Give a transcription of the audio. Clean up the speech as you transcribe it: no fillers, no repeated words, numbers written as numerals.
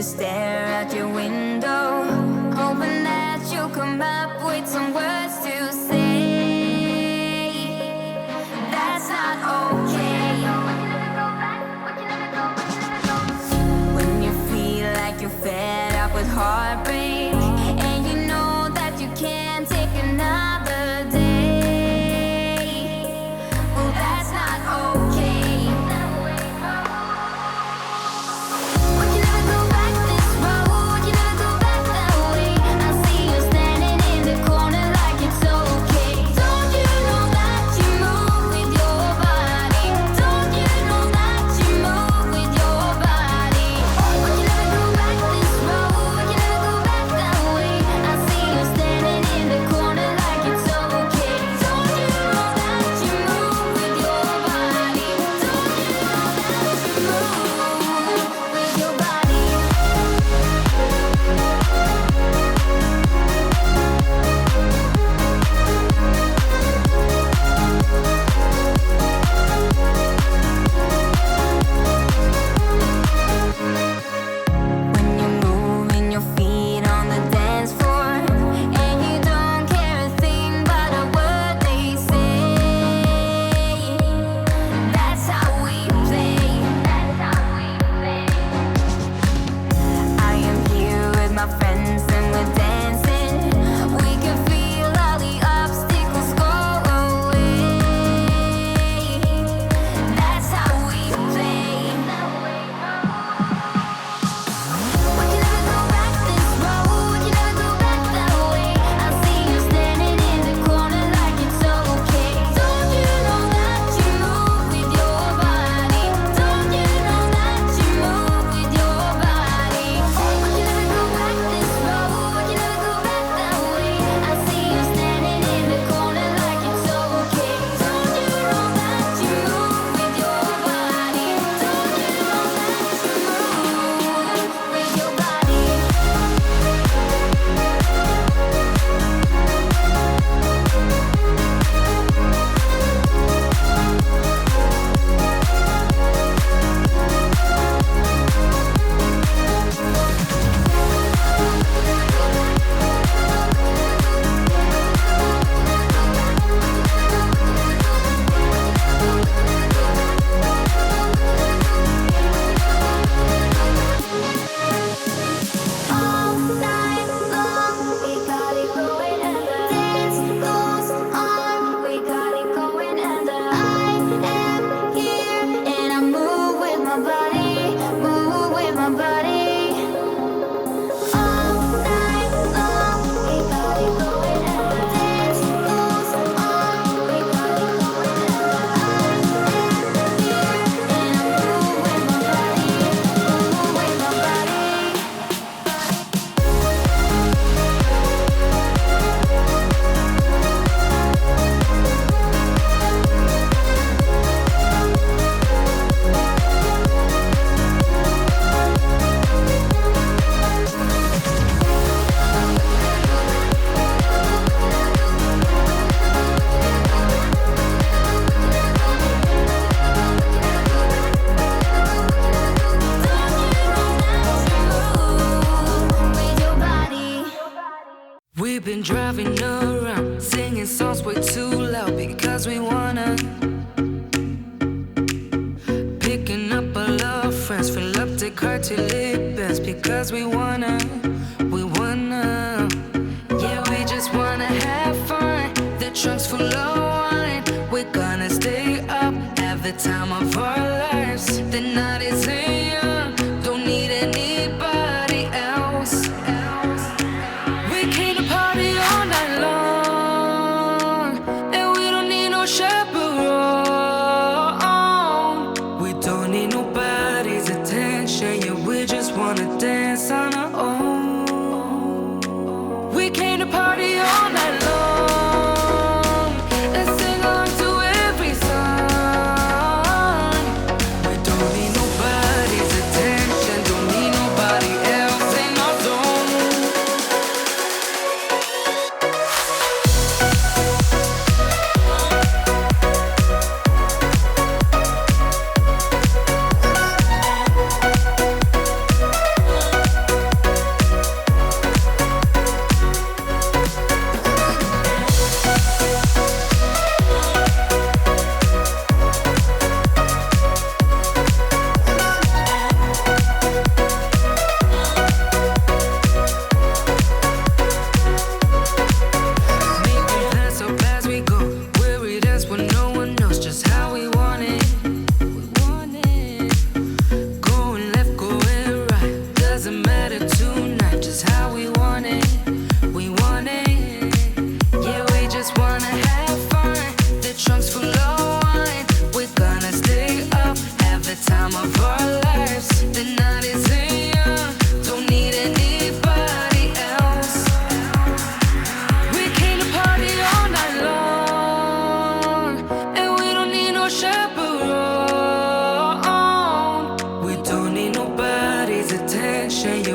stare out your window, hoping that you'll come up with some words to say. That's not okay. When you feel like you're fed up with heartbreak, and you know that you can't take another day, well, that's not okay. been driving around, singing songs way too loud because we wanna. Picking up all our friends, fill up the car till it bends because we wanna. Yeah, we just wanna have fun. The trunk's full of wine. We're gonna stay up, have the time of our lives. The night is young, don't need anybody else. We came to party all night long, and we don't need no chaperone. We don't need nobody's attention, yeah, we just wanna dance on our own. We came to party all night long and sing along to every song. We don't need nobody's attention, don't need nobody else in our zone. nobody's attention. You're